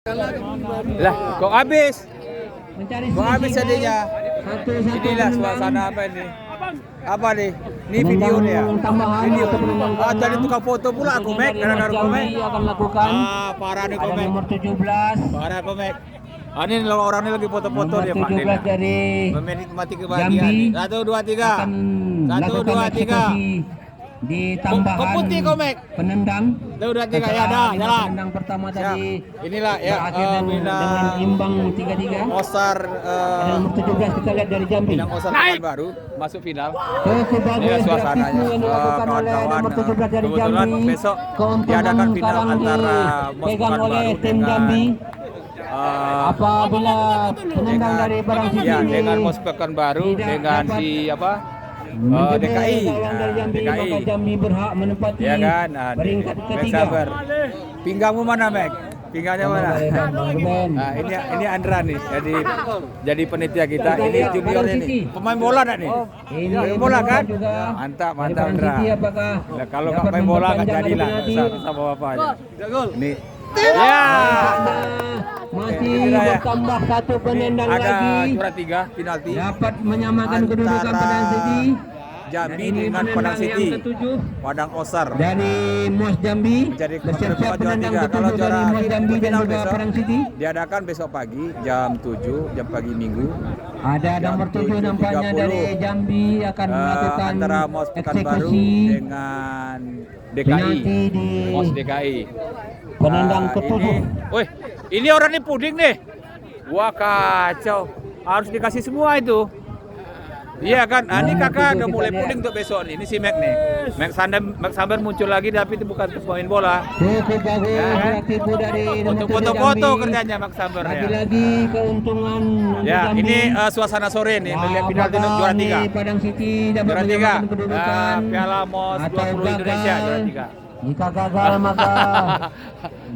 Lah, kok habis? Kok habis jadinya? Inilah suasana apa ini? Apa nih? Ini video nih ya? Video. Jadi tukang foto pula aku, Mek. Gara-gara Komek. akan lakukan. Parah nih Ada Komek. nomor 17. Parah Komek. Ini orang ini lagi foto-foto Nomor dia, Pak. 17 dari Menikmati kebahagiaan. Jambi. 1, 2, 3. akan 1, 2, lakukan 3. eksekusi di tambahan Kok putih, Komek? penendang. 1, 2, 3. Ya dah, jalan. Penendang pertama tadi Inilah ya, berakhir dengan imbang 3-3. Osar Ada nomor 17 kita lihat dari Jambi. Minang Osar Pekanbaru masuk final. Sebagai Inilah suasananya. yang dilakukan oleh nomor 17 dari Kebetulan Jambi. besok Keuntungan diadakan final sekarang antara Mos dipegang oleh Pekanbaru tim dengan Jambi. Apabila penendang dari Barang Siti ya, ini dengan Mos Pekanbaru tidak dengan dapat si apa? menjebol DKI. gawang dari Jambi, DKI. maka Jambi berhak menempati Ya kan? peringkat Mek ketiga. sabar. Pinggangmu mana, Mek? Pinggangnya mana? Nah, ini Andra nih. Jadi penitia kita. Ini juniornya nih. Pemain bola enggak nih? Pemain bola kan? Mantap, mantap Andra. Nah, kalau nggak main bola nggak jadilah. Bisa bawa apa aja. Nih. Ya. Masih bertambah satu penendang Ada lagi. juara 3 penalti Dapat menyamakan kedudukan Padang City. Jambi Ini dengan penendang Padang City. yang ketujuh Padang Osar. dari Mos Jambi. Jadi Bersiap-siap juara penendang 3. Kalau ketujuh juara dari Mos Jambi dan final juga besok Padang City. diadakan besok pagi jam 7, jam pagi Minggu. Ada nomor 7 nampaknya 7.30. dari Jambi akan melakukan Antara Mos Pekanbaru eksekusi dengan penalti DKI. di Mos DKI. penendang Nah, ketujuh. Wih, ini orang ini puding nih. Wah kacau. Harus dikasih semua itu. Iya kan? Ini kakak udah mulai puding untuk besok nih. Ini si Mac nih. Mac Samber muncul lagi tapi itu bukan pemain bola. Cukup bagus Ya kan? aktivitas dari nomor Untuk 7 foto-foto Jambi. kerjanya Mac Samber ya. Lagi-lagi keuntungan Ya, Jambi. ini suasana sore nih. Melihat penalti untuk juara 3. Padang City dapat Juara 3. menyamakan kedudukan. Piala MOS atau 20 Indonesia gagal. juara 3. Jika gagal maka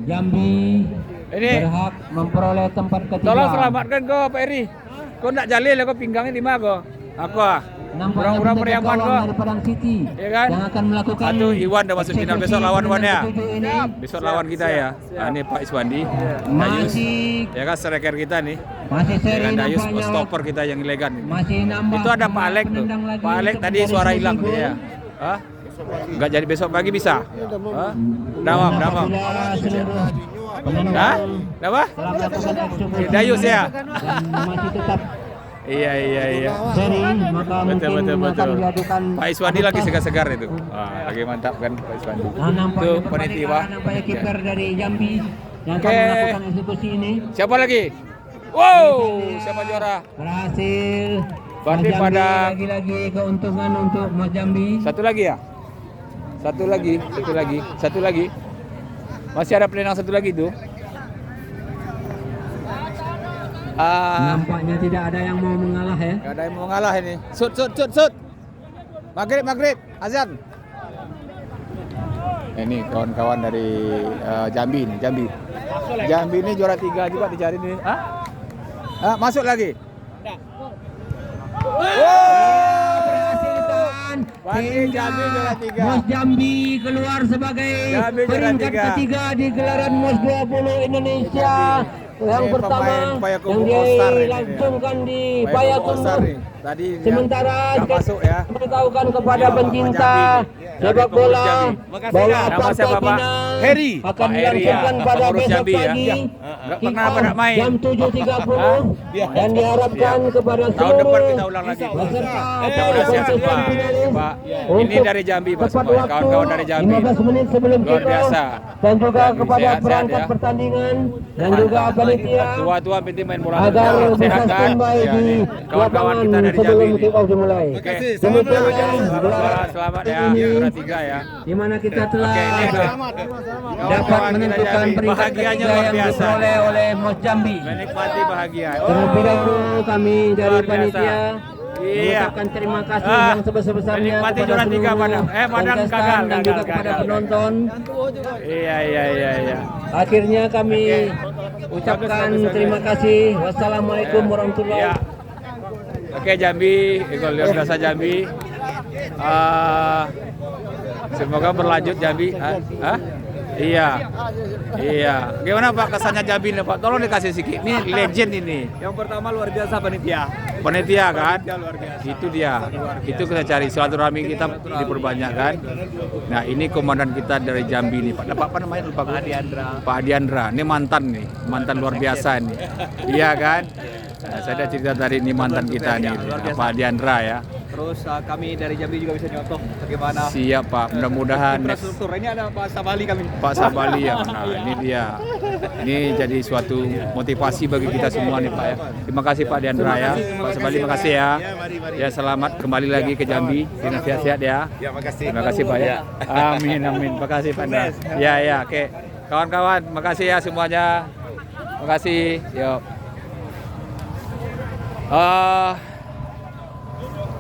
Jambi Ini berhak memperoleh tempat ketiga. tolong selamatkan kau Pak Eri. Kau nak jalil kau pinggangnya di mana kau? Aku ah. Nampaknya Kurang-kurang penjaga periapan gawang kau. dari Padang City Ya kan? yang akan melakukan Satu Iwan udah masuk final besok lawan Wan ya. ketujuh ini. Besok lawan kita ya. Ini Pak Iswandi, Dayus. Masih Ya kan striker kita nih. seri Dengan Dayus nampaknya. stopper kita yang elegan. Masih nambah. Itu ada Pak Alek tuh. penendang lagi Pak Alek untuk tadi mencari suara solusi hilang gol. dia. Hah? Enggak jadi besok pagi bisa? Hah? Damam. Apabila seluruh penendang Hah? Apa? telah melakukan eksekusi Dayus ya? dan masih tetap Iya. seri, maka mungkin akan diadukan Pak Iswandi lagi segar-segar itu. Wah, lagi mantap kan Pak Iswandi. Nah, nampaknya Itu berbalik penitia. arah, nampaknya kiper dari Jambi yang akan Oke. melakukan eksekusi ini Siapa lagi? Wow, siapa juara? berhasil. Berarti Mas Jambi pada- lagi-lagi keuntungan untuk Mas Jambi. Satu lagi ya? Satu lagi. Masih ada penendang satu lagi tuh. Nampaknya tidak ada yang mau mengalah ya. Gak ada yang mau ngalah ini. Sut. Maghrib. Azan. Ini kawan-kawan dari Jambi nih, Jambi. Jambi ini juara 3 juga dicari nih. Masuk lagi. Berhasilkan Berarti Jambi juara 3. Mos Jambi keluar sebagai Jambi juara peringkat 3. ketiga di gelaran Mos 20 Indonesia yang Ini pertama pemain Payakumbuh yang All-Star ini, dilangsungkan di Payakumbuh Payakumbuh. All-Star nih. Tadi Sementara nggak masuk ya. beritahukan kepada Ya, pencinta Jambi. sepak Pengurus bola Jambi. bahwa Nama partai siapa, Pak? final Heri. akan Pak Heri ya. dilangsungkan pada Pengurus besok Jambi ya. pagi Nggak kick pernah off pada main. jam 7.30 dan diharapkan kepada Tahun depan seluruh kita ulang lagi. peserta Kita udah siap semua. kontestan finalis Pak. Ini untuk dari Jambi Pak tepat semua. waktu Kawan-kawan dari Jambi. 15 menit sebelum Luar kick off biasa. dan juga Jambi kepada sehat-sehat perangkat ya. pertandingan dan juga panitia Tua-tua penting main bola. agar bisa Sehat kan? standby Ya, di nih. Kawan-kawan lapangan kita dari sebelum Jambi. kick off dimulai. Oke. Demikianlah Selamat ya. ini Juara 3 ya. di mana kita telah Oke, ini dapat kawan-kawan kita menentukan Jambi. peringkat Bahagianya ketiga luar yang biasa. diperoleh oleh Mos Jambi. Menikmati bahagia. Terlebih dahulu kami dari Luar biasa. panitia Iya. mengucapkan terima kasih Ah, yang sebesar-besarnya menikmati kepada juara 3 seluruh Padang. Padang kontestan gagal, dan juga gagal, kepada gagal. penonton. Iya. Akhirnya kami ucapkan Bagus. terima kasih. Wassalamualaikum warahmatullahi Ya. Oke Jambi, luar biasa Jambi. Semoga berlanjut Jambi. Iya. Iya. Gimana Pak kesannya Jambi nih Pak? Tolong dikasih sedikit. Ini legend ini. Yang pertama luar biasa panitia. Panitia kan? Luar biasa. Itu dia. Itu kita cari silaturahmi kita diperbanyak kan. Nah, ini komandan kita dari Jambi nih Pak. Apa namanya? Lupa gue. Pak Adiandra. Ini mantan nih. Mantan luar biasa nih. Iya kan? Nah, saya ada cerita dari ini mantan kita nih. Pak Adiandra ya. Terus kami dari Jambi juga bisa nyontoh bagaimana Siap Pak, mudah-mudahan infrastruktur. Ini ada Pak Sabali kami. Pak Sabali ya, nah ini dia. Ini jadi suatu motivasi bagi kita semua nih Pak ya. Terima kasih Pak Diandra ya. Pak Sabali makasih ya. Ya selamat kembali lagi ke Jambi. Dengan sehat-sehat ya. Terima kasih Pak ya. Amin amin. Terima kasih Pak. Ya ya oke. Kawan-kawan, makasih ya semuanya. Makasih. Yuk.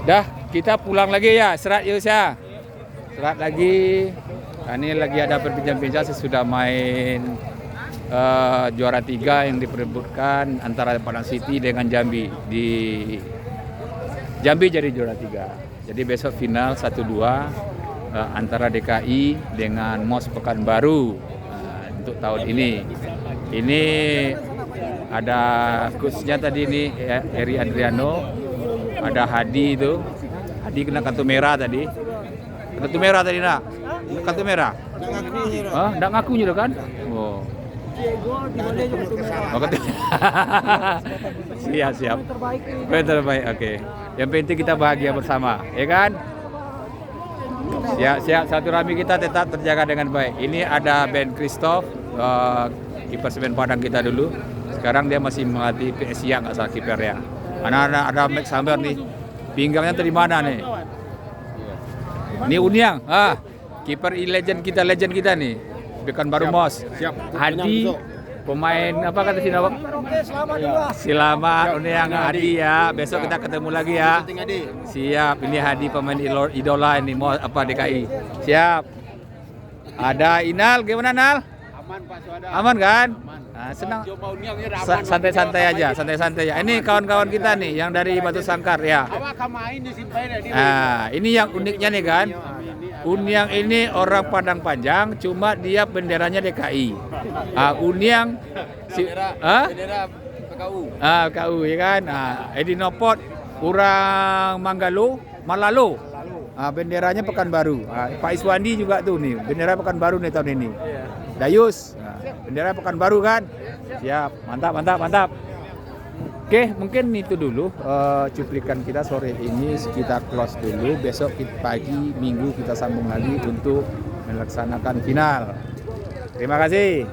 Dah, kita pulang lagi ya, Serat Yus ya. Serat lagi. Nah, ini lagi ada perbincang-bincang sesudah main juara 3 yang diperebutkan antara Padang City dengan Jambi. Di Jambi jadi juara 3. Jadi besok final 1-2 antara DKI dengan MOS Pekanbaru untuk tahun ini. Ini ada coachnya tadi ini Eri Adriano. Ada Hadi itu. Hadi kena kartu merah tadi. Kartu merah tadi nak. Kartu merah. Enggak ngaku juga kan? Oh. Siap. Terbaik. Oke. Yang penting kita bahagia bersama, ya kan? Siap. Silaturahmi kita tetap terjaga dengan baik. Ini ada Ben Christoph, kiper Semen Padang kita dulu. Sekarang dia masih melatih PSIA nggak salah kipernya. Anak-anak ada Max Hamber nih. Pinggangnya dari mana nih? Ini Uniang. Kiper legend kita nih. Pekanbaru MOS. Hadi pemain apa kata sini Pak? Selamat Uniang Hadi ya. Besok kita ketemu lagi ya. Siap. Ini Hadi pemain idola ini MOS apa DKI. Siap. Ada Inal, gimana Nal? Aman Pak Suada. Aman kan? Nah, senang. Santai-santai aja. Ini kawan-kawan kita nih yang dari Batu Sangkar ya. Nah, ini yang uniknya nih kan. Uniang ini orang Padang Panjang, cuma dia benderanya DKI. Uniang Bendera PKU. PKU ya kan. Edi Nopot orang Manggalo, Malalo. Benderanya Pekanbaru. Pak Iswandi juga tuh nih, bendera Pekanbaru nih tahun ini. Dayus, bendera Pekanbaru kan? Siap, mantap. Oke, mungkin itu dulu cuplikan kita sore ini, kita close dulu. Besok pagi Minggu kita sambung lagi untuk melaksanakan final. Terima kasih.